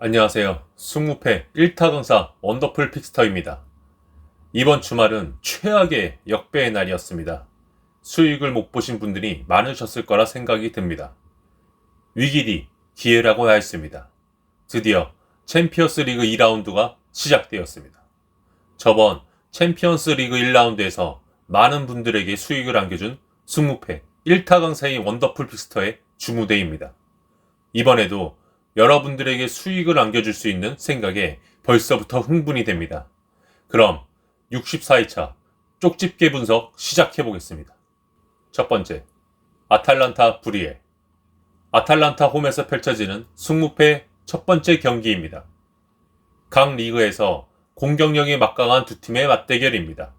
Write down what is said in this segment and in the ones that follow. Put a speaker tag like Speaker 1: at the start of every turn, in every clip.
Speaker 1: 안녕하세요. 승무패 1타 강사 원더풀 픽스터입니다. 이번 주말은 최악의 역배의 날이었습니다. 수익을 못 보신 분들이 많으셨을 거라 생각이 듭니다. 위기 뒤 기회라고 해야 했습니다. 드디어 챔피언스 리그 2라운드가 시작되었습니다. 저번 챔피언스 리그 1라운드에서 많은 분들에게 수익을 안겨준 승무패 1타 강사인 원더풀 픽스터의 주무대입니다. 이번에도 여러분들에게 수익을 안겨줄 수 있는 생각에 벌써부터 흥분이 됩니다. 그럼 64회차 쪽집게 분석 시작해보겠습니다. 첫 번째, 아탈란타 불이에. 아탈란타 홈에서 펼쳐지는 승무패 첫 번째 경기입니다. 각 리그에서 공격력이 막강한 두 팀의 맞대결입니다.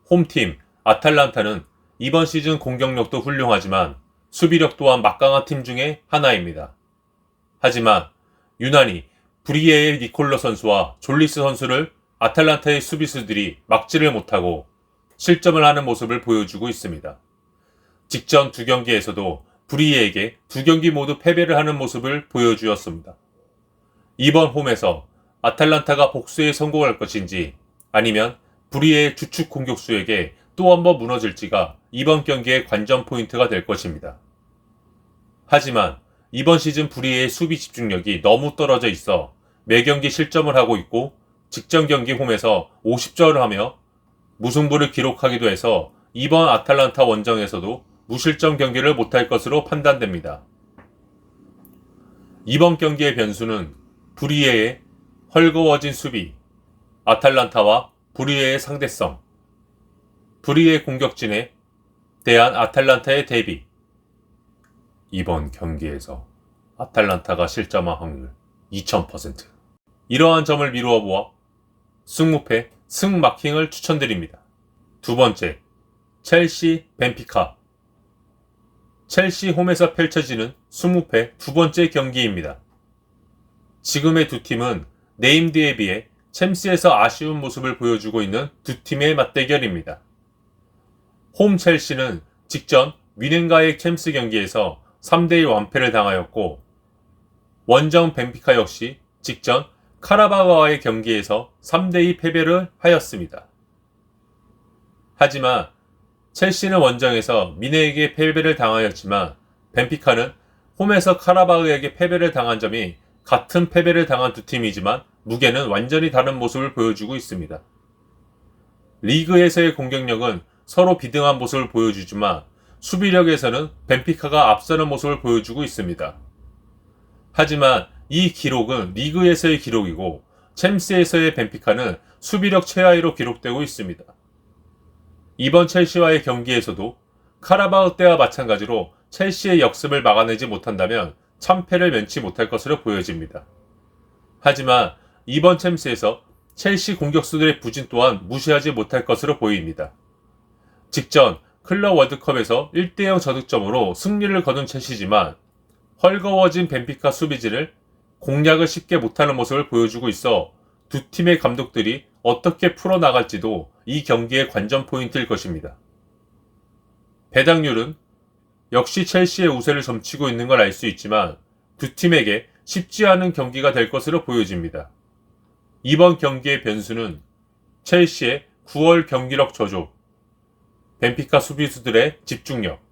Speaker 1: 홈팀 아탈란타는 이번 시즌 공격력도 훌륭하지만 수비력 또한 막강한 팀 중에 하나입니다. 하지만 유난히 브리에의 니콜로 선수와 졸리스 선수를 아탈란타의 수비수들이 막지를 못하고 실점을 하는 모습을 보여주고 있습니다. 직전 두 경기에서도 브리에에게 두 경기 모두 패배를 하는 모습을 보여주었습니다. 이번 홈에서 아탈란타가 복수에 성공할 것인지 아니면 브리에의 주축 공격수에게 또 한 번 무너질지가 이번 경기의 관전 포인트가 될 것입니다. 하지만 이번 시즌 브리에의 수비 집중력이 너무 떨어져 있어 매 경기 실점을 하고 있고 직전 경기 홈에서 50점을 하며 무승부를 기록하기도 해서 이번 아탈란타 원정에서도 무실점 경기를 못할 것으로 판단됩니다. 이번 경기의 변수는 브리에의 헐거워진 수비, 아탈란타와 브리에의 상대성, 브리에 공격진에 대한 아탈란타의 대비. 이번 경기에서 아탈란타가 실점한 확률 2000%. 이러한 점을 미루어 보아 승무패 승마킹을 추천드립니다. 두 번째, 첼시 벤피카. 첼시 홈에서 펼쳐지는 승무패 두 번째 경기입니다. 지금의 두 팀은 네임드에 비해 챔스에서 아쉬운 모습을 보여주고 있는 두 팀의 맞대결입니다. 홈 첼시는 직전 뮌헨과의 챔스 경기에서 3대1 완패를 당하였고 원정 벤피카 역시 직전 카라바오와의 경기에서 3대2 패배를 하였습니다. 하지만 첼시는 원정에서 미네에게 패배를 당하였지만 벤피카는 홈에서 카라바오에게 패배를 당한 점이 같은 패배를 당한 두 팀이지만 무게는 완전히 다른 모습을 보여주고 있습니다. 리그에서의 공격력은 서로 비등한 모습을 보여주지만 수비력에서는 벤피카가 앞서는 모습을 보여주고 있습니다. 하지만 이 기록은 리그에서의 기록이고 챔스에서의 벤피카는 수비력 최하위로 기록되고 있습니다. 이번 첼시와의 경기에서도 카라바오 때와 마찬가지로 첼시의 역습을 막아내지 못한다면 참패를 면치 못할 것으로 보여집니다. 하지만 이번 챔스에서 첼시 공격수들의 부진 또한 무시하지 못할 것으로 보입니다. 직전 클럽 월드컵에서 1대0 저득점으로 승리를 거둔 첼시지만 헐거워진 벤피카 수비진을 공략을 쉽게 못하는 모습을 보여주고 있어 두 팀의 감독들이 어떻게 풀어나갈지도 이 경기의 관전 포인트일 것입니다. 배당률은 역시 첼시의 우세를 점치고 있는 걸 알 수 있지만 두 팀에게 쉽지 않은 경기가 될 것으로 보여집니다. 이번 경기의 변수는 첼시의 9월 경기력 저조, 벤피카 수비수들의 집중력,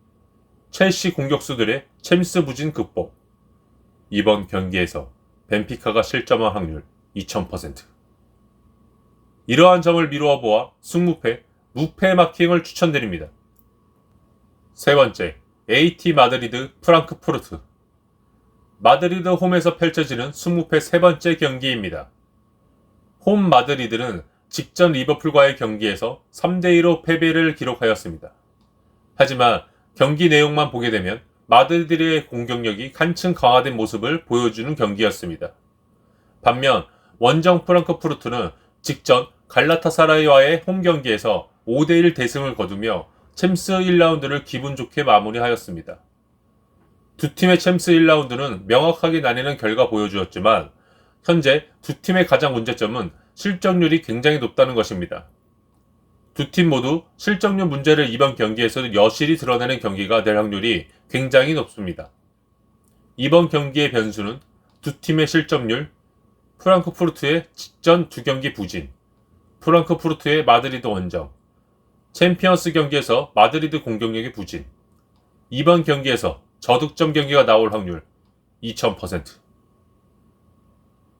Speaker 1: 첼시 공격수들의 챔스 부진 극복. 이번 경기에서 벤피카가 실점한 확률 2000%. 이러한 점을 미루어 보아 승무패, 무패 마킹을 추천드립니다. 세 번째, AT 마드리드 프랑크푸르트. 마드리드 홈에서 펼쳐지는 승무패 세 번째 경기입니다. 홈 마드리드는 직전 리버풀과의 경기에서 3대2로 패배를 기록하였습니다. 하지만 경기 내용만 보게 되면 마드리드의 공격력이 한층 강화된 모습을 보여주는 경기였습니다. 반면 원정 프랑크푸르트는 직전 갈라타사라이와의 홈 경기에서 5대1 대승을 거두며 챔스 1라운드를 기분 좋게 마무리하였습니다. 두 팀의 챔스 1라운드는 명확하게 나뉘는 결과 보여주었지만 현재 두 팀의 가장 문제점은 실점률이 굉장히 높다는 것입니다. 두 팀 모두 실점률 문제를 이번 경기에서 여실히 드러내는 경기가 될 확률이 굉장히 높습니다. 이번 경기의 변수는 두 팀의 실점률, 프랑크푸르트의 직전 두 경기 부진, 프랑크푸르트의 마드리드 원정, 챔피언스 경기에서 마드리드 공격력의 부진, 이번 경기에서 저득점 경기가 나올 확률 2000%.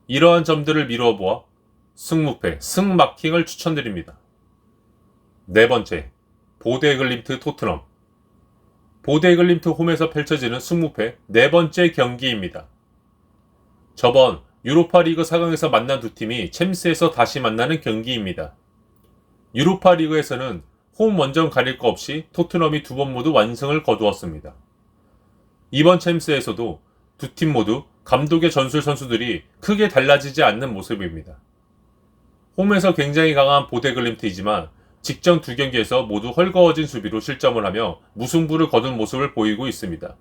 Speaker 1: 이러한 점들을 미루어 보아 승무패, 승마킹을 추천드립니다. 네 번째, 보데글림트 토트넘. 보데글림트 홈에서 펼쳐지는 승무패 네 번째 경기입니다. 저번 유로파리그 4강에서 만난 두 팀이 챔스에서 다시 만나는 경기입니다. 유로파리그에서는 홈 원정 가릴 거 없이 토트넘이 두 번 모두 완승을 거두었습니다. 이번 챔스에서도 두 팀 모두 감독의 전술 선수들이 크게 달라지지 않는 모습입니다. 홈에서 굉장히 강한 보데글림트이지만 직전 두 경기에서 모두 헐거워진 수비로 실점을 하며 무승부를 거둔 모습을 보이고 있습니다.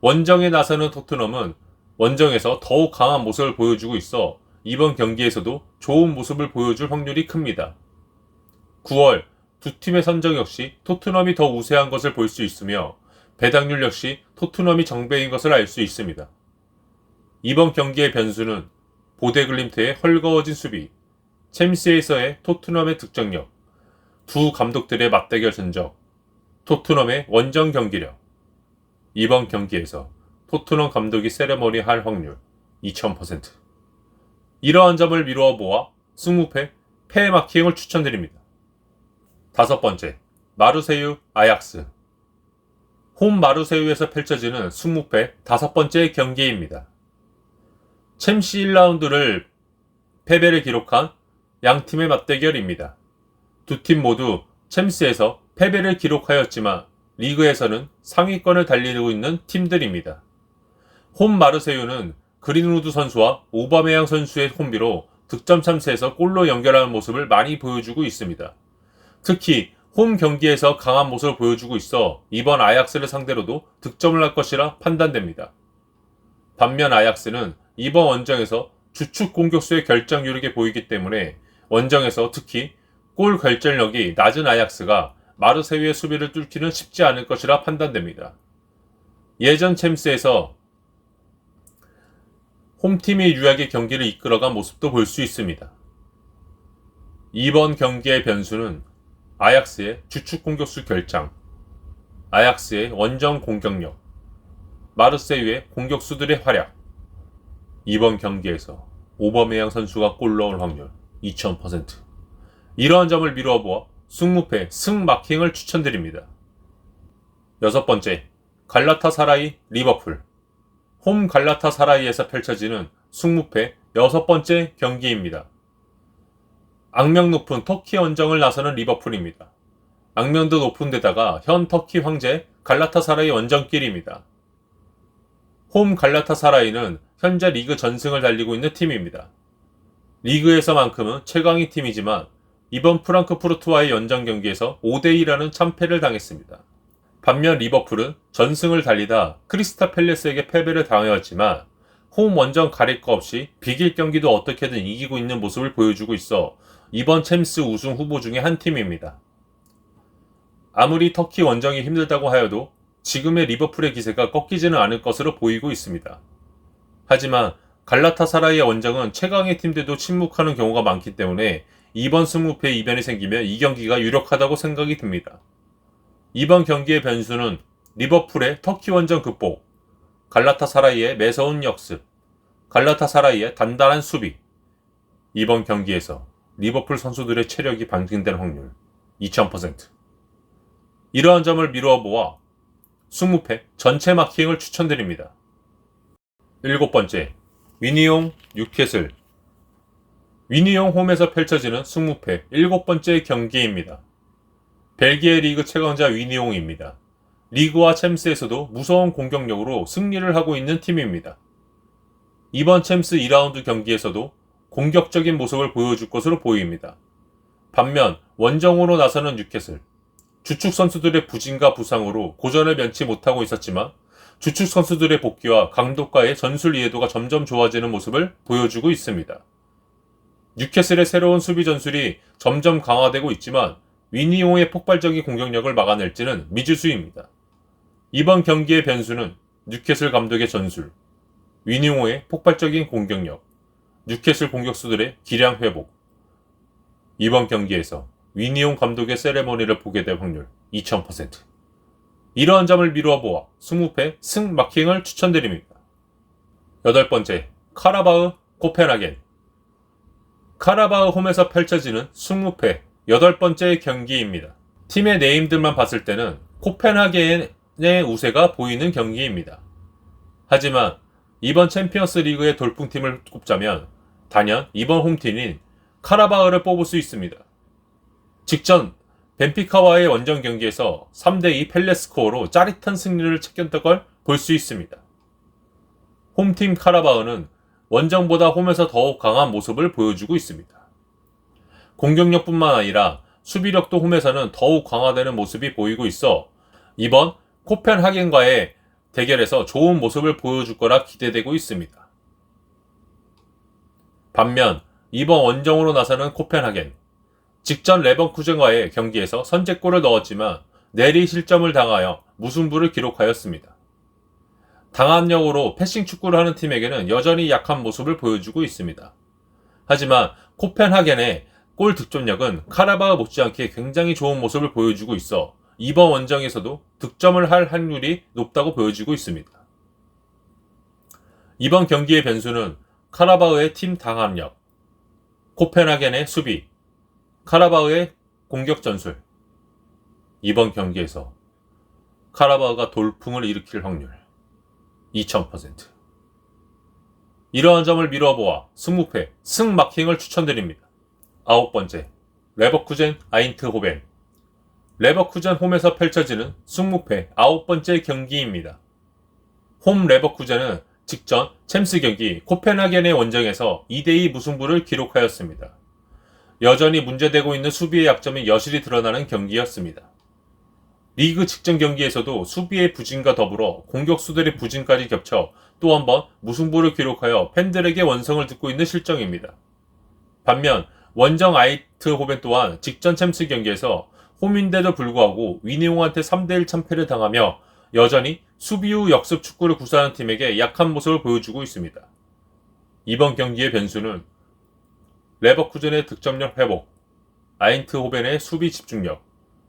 Speaker 1: 원정에 나서는 토트넘은 원정에서 더욱 강한 모습을 보여주고 있어 이번 경기에서도 좋은 모습을 보여줄 확률이 큽니다. 9월 두 팀의 선정 역시 토트넘이 더 우세한 것을 볼 수 있으며 배당률 역시 토트넘이 정배인 것을 알 수 있습니다. 이번 경기의 변수는 보데글림트의 헐거워진 수비, 챔스에서의 토트넘의 득점력, 두 감독들의 맞대결 전적, 토트넘의 원정 경기력. 이번 경기에서 토트넘 감독이 세레머니 할 확률 2000%. 이러한 점을 미루어 보아 승무패 패마킹을 추천드립니다. 다섯 번째, 마르세유 아약스. 홈 마르세유에서 펼쳐지는 승무패 다섯 번째 경기입니다. 챔스 1라운드를 패배를 기록한 양팀의 맞대결입니다. 두 팀 모두 챔스에서 패배를 기록하였지만 리그에서는 상위권을 달리고 있는 팀들입니다. 홈 마르세유는 그린우드 선수와 오바메양 선수의 콤비로 득점 참새에서 골로 연결하는 모습을 많이 보여주고 있습니다. 특히 홈 경기에서 강한 모습을 보여주고 있어 이번 아약스를 상대로도 득점을 할 것이라 판단됩니다. 반면 아약스는 이번 원정에서 주축 공격수의 결정력이 보이기 때문에 원정에서 특히 골 결정력이 낮은 아약스가 마르세유의 수비를 뚫기는 쉽지 않을 것이라 판단됩니다. 예전 챔스에서 홈팀이 유리하게 경기를 이끌어간 모습도 볼 수 있습니다. 이번 경기의 변수는 아약스의 주축 공격수 결장, 아약스의 원정 공격력, 마르세유의 공격수들의 활약. 이번 경기에서 오바메양 선수가 골 넣을 확률 2000%. 이러한 점을 미루어 보아 승무패 승마킹을 추천드립니다. 여섯 번째, 갈라타사라이 리버풀. 홈 갈라타사라이에서 펼쳐지는 승무패 여섯 번째 경기입니다. 악명 높은 터키 원정을 나서는 리버풀입니다. 악명도 높은 데다가 현 터키 황제 갈라타사라이 원정길입니다. 홈 갈라타사라이는 현재 리그 전승을 달리고 있는 팀입니다. 리그에서만큼은 최강위 팀이지만 이번 프랑크푸르트와의 연장 경기에서 5대2라는 참패를 당했습니다. 반면 리버풀은 전승을 달리다 크리스탈 팰레스에게 패배를 당하였지만 홈 원정 가릴 거 없이 비길 경기도 어떻게든 이기고 있는 모습을 보여주고 있어 이번 챔스 우승 후보 중에 한 팀입니다. 아무리 터키 원정이 힘들다고 하여도 지금의 리버풀의 기세가 꺾이지는 않을 것으로 보이고 있습니다. 하지만 갈라타사라이의 원정은 최강의 팀들도 침묵하는 경우가 많기 때문에 이번 승무패 이변이 생기면 이 경기가 유력하다고 생각이 듭니다. 이번 경기의 변수는 리버풀의 터키 원정 극복, 갈라타사라이의 매서운 역습, 갈라타사라이의 단단한 수비. 이번 경기에서 리버풀 선수들의 체력이 방증될 확률 2000%. 이러한 점을 미루어 보아 승무패 전체 마킹을 추천드립니다. 일곱 번째, 위니용 뉴캐슬. 위니용 홈에서 펼쳐지는 승무패 일곱 번째 경기입니다. 벨기에 리그 최강자 위니용입니다. 리그와 챔스에서도 무서운 공격력으로 승리를 하고 있는 팀입니다. 이번 챔스 2라운드 경기에서도 공격적인 모습을 보여줄 것으로 보입니다. 반면 원정으로 나서는 뉴캐슬, 주축 선수들의 부진과 부상으로 고전을 면치 못하고 있었지만 주축 선수들의 복귀와 감독과의 전술 이해도가 점점 좋아지는 모습을 보여주고 있습니다. 뉴캐슬의 새로운 수비 전술이 점점 강화되고 있지만 위니용의 폭발적인 공격력을 막아낼지는 미지수입니다. 이번 경기의 변수는 뉴캐슬 감독의 전술, 위닝호의 폭발적인 공격력, 뉴캐슬 공격수들의 기량 회복. 이번 경기에서 위니용 감독의 세레머니를 보게 될 확률 2000%. 이러한 점을 미루어 보아 20패 승 마킹을 추천드립니다. 8번째, 카라바흐 코펜하겐. 카라바흐 홈에서 펼쳐지는 20패 8번째 경기입니다. 팀의 네임들만 봤을 때는 코펜하겐의 우세가 보이는 경기입니다. 하지만 이번 챔피언스 리그의 돌풍팀을 꼽자면 단연 이번 홈팀인 카라바흐를 뽑을 수 있습니다. 직전 벤피카와의 원정 경기에서 3대2 펠레스코어로 짜릿한 승리를 챙겼던 걸 볼 수 있습니다. 홈팀 카라바흐는 원정보다 홈에서 더욱 강한 모습을 보여주고 있습니다. 공격력뿐만 아니라 수비력도 홈에서는 더욱 강화되는 모습이 보이고 있어 이번 코펜하겐과의 대결에서 좋은 모습을 보여줄 거라 기대되고 있습니다. 반면 이번 원정으로 나서는 코펜하겐, 직전 레버쿠젠과의 경기에서 선제골을 넣었지만 내리 실점을 당하여 무승부를 기록하였습니다. 당압력으로 패싱 축구를 하는 팀에게는 여전히 약한 모습을 보여주고 있습니다. 하지만 코펜하겐의 골 득점력은 카라바흐 못지않게 굉장히 좋은 모습을 보여주고 있어 이번 원정에서도 득점을 할 확률이 높다고 보여지고 있습니다. 이번 경기의 변수는 카라바흐의 팀 당압력, 코펜하겐의 수비, 카라바흐의 공격 전술. 이번 경기에서 카라바흐가 돌풍을 일으킬 확률 2000%. 이러한 점을 미뤄보아 20패 승 마킹을 추천드립니다. 9번째, 레버쿠젠 아인트호벤. 레버쿠젠 홈에서 펼쳐지는 20패 9번째 경기입니다. 홈 레버쿠젠은 직전 챔스 경기 코펜하겐의 원정에서 2대2 무승부를 기록하였습니다. 여전히 문제되고 있는 수비의 약점이 여실히 드러나는 경기였습니다. 리그 직전 경기에서도 수비의 부진과 더불어 공격수들의 부진까지 겹쳐 또 한 번 무승부를 기록하여 팬들에게 원성을 듣고 있는 실정입니다. 반면 원정 아이트호벤 또한 직전 챔스 경기에서 홈인데도 불구하고 위니옹한테 3대1 참패를 당하며 여전히 수비 후 역습 축구를 구사하는 팀에게 약한 모습을 보여주고 있습니다. 이번 경기의 변수는 레버쿠젠의 득점력 회복, 아인트호벤의 수비 집중력,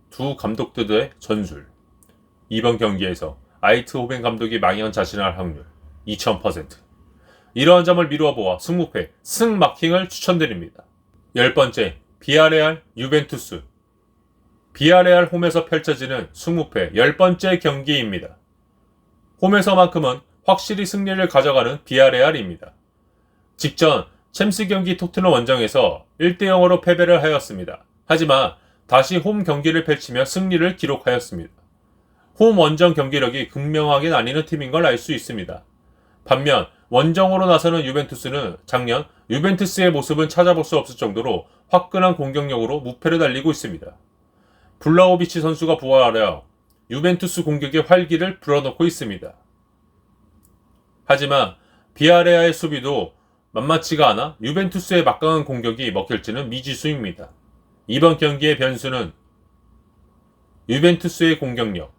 Speaker 1: 두 감독들의 전술. 이번 경기에서 아인트호벤 감독이 망연자실할 확률 2000%. 이러한 점을 미루어 보아 20패 승 마킹을 추천드립니다. 10번째, 비아레알 유벤투스. 비아레알 홈에서 펼쳐지는 20패 10번째 경기입니다. 홈에서만큼은 확실히 승리를 가져가는 비아레알입니다. 직전 챔스 경기 토트넘 원정에서 1대0으로 패배를 하였습니다. 하지만 다시 홈 경기를 펼치며 승리를 기록하였습니다. 홈 원정 경기력이 극명하게 나뉘는 팀인 걸 알 수 있습니다. 반면 원정으로 나서는 유벤투스는 작년 유벤투스의 모습은 찾아볼 수 없을 정도로 화끈한 공격력으로 무패를 달리고 있습니다. 블라호비치 선수가 부활하여 유벤투스 공격의 활기를 불어넣고 있습니다. 하지만 비아레아의 수비도 만만치가 않아 유벤투스의 막강한 공격이 먹힐지는 미지수입니다. 이번 경기의 변수는 유벤투스의 공격력,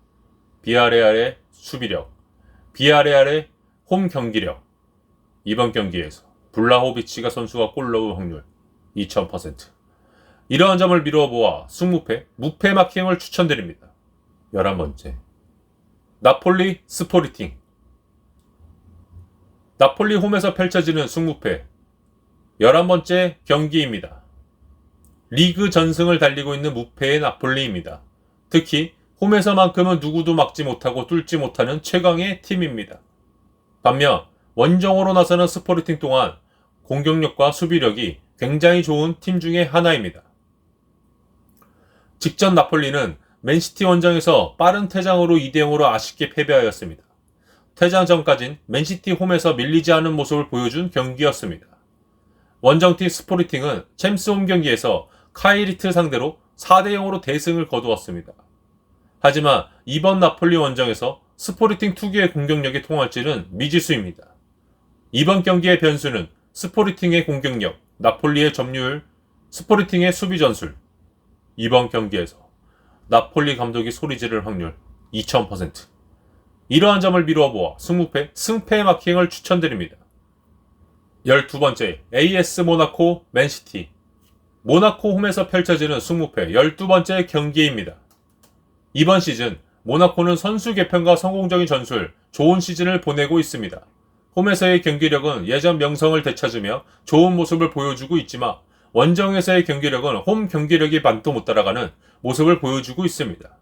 Speaker 1: 비아레알의 수비력, 비아레알의 홈 경기력. 이번 경기에서 블라호비치가 선수가 골 넣을 확률 2000%. 이러한 점을 미루어 보아 20패 무패 마킹을 추천드립니다. 11번째, 나폴리 스포르팅. 나폴리 홈에서 펼쳐지는 20패 11번째 경기입니다. 리그 전승을 달리고 있는 무패의 나폴리입니다. 특히 홈에서만큼은 누구도 막지 못하고 뚫지 못하는 최강의 팀입니다. 반면 원정으로 나서는 스포르팅 또한 공격력과 수비력이 굉장히 좋은 팀 중의 하나입니다. 직전 나폴리는 맨시티 원정에서 빠른 퇴장으로 2대0으로 아쉽게 패배하였습니다. 퇴장 전까진 맨시티 홈에서 밀리지 않은 모습을 보여준 경기였습니다. 원정팀 스포르팅은 챔스 홈 경기에서 카이리트 상대로 4대0으로 대승을 거두었습니다. 하지만 이번 나폴리 원정에서 스포르팅 특유의 공격력이 통할지는 미지수입니다. 이번 경기의 변수는 스포르팅의 공격력, 나폴리의 점유율, 스포르팅의 수비 전술. 이번 경기에서 나폴리 감독이 소리 지를 확률 2000%. 이러한 점을 미루어 보아 승무패 승패 마킹을 추천드립니다. 12번째, AS 모나코 맨시티. 모나코 홈에서 펼쳐지는 승무패 12번째 경기입니다. 이번 시즌 모나코는 선수 개편과 성공적인 전술, 좋은 시즌을 보내고 있습니다. 홈에서의 경기력은 예전 명성을 되찾으며 좋은 모습을 보여주고 있지만 원정에서의 경기력은 홈 경기력이 반도 못 따라가는 모습을 보여주고 있습니다.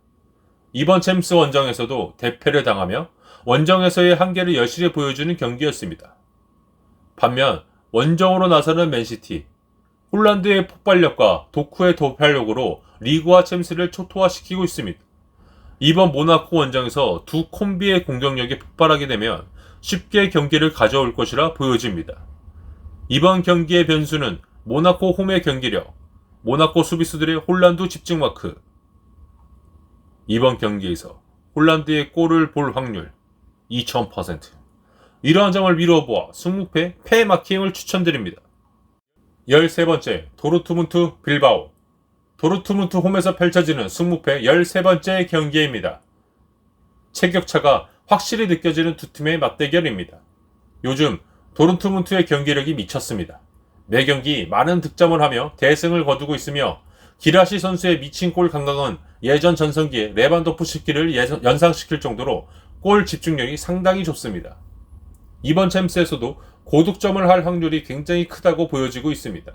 Speaker 1: 이번 챔스 원정에서도 대패를 당하며 원정에서의 한계를 여실히 보여주는 경기였습니다. 반면 원정으로 나서는 맨시티, 홀란드의 폭발력과 도쿠의 돌파력으로 리그와 챔스를 초토화시키고 있습니다. 이번 모나코 원정에서 두 콤비의 공격력이 폭발하게 되면 쉽게 경기를 가져올 것이라 보여집니다. 이번 경기의 변수는 모나코 홈의 경기력, 모나코 수비수들의 홀란드 집중 마크. 이번 경기에서 홀란드의 골을 볼 확률 2000%. 이러한 점을 미루어 보아 승무패 패 마킹을 추천드립니다. 13번째, 도르트문트 빌바오. 도르트문트 홈에서 펼쳐지는 승무패 13번째 경기입니다. 체격차가 확실히 느껴지는 두 팀의 맞대결입니다. 요즘 도르트문트의 경기력이 미쳤습니다. 매 경기 많은 득점을 하며 대승을 거두고 있으며 기라시 선수의 미친 골 감각은 예전 전성기의 레반도프스키를 연상시킬 정도로 골 집중력이 상당히 좋습니다. 이번 챔스에서도 고득점을 할 확률이 굉장히 크다고 보여지고 있습니다.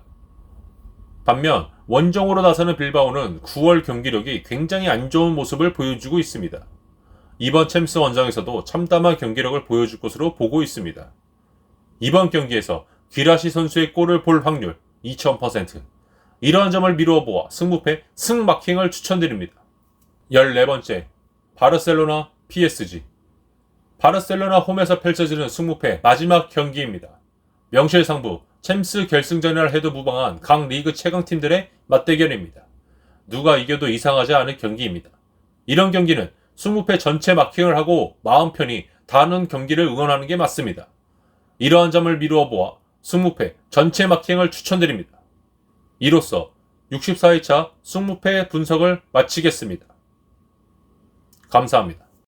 Speaker 1: 반면 원정으로 나서는 빌바오는 9월 경기력이 굉장히 안 좋은 모습을 보여주고 있습니다. 이번 챔스 원정에서도 참담한 경기력을 보여줄 것으로 보고 있습니다. 이번 경기에서 기라시 선수의 골을 볼 확률 2000%. 이러한 점을 미루어 보아 승무패 승마킹을 추천드립니다. 14번째, 바르셀로나 PSG. 바르셀로나 홈에서 펼쳐지는 승무패 마지막 경기입니다. 명실상부 챔스 결승전이라 해도 무방한 각 리그 최강팀들의 맞대결입니다. 누가 이겨도 이상하지 않은 경기입니다. 이런 경기는 승무패 전체 마킹을 하고 마음 편히 다른 경기를 응원하는 게 맞습니다. 이러한 점을 미루어 보아 승무패 전체 마킹을 추천드립니다. 이로써 64회차 승무패 분석을 마치겠습니다. 감사합니다.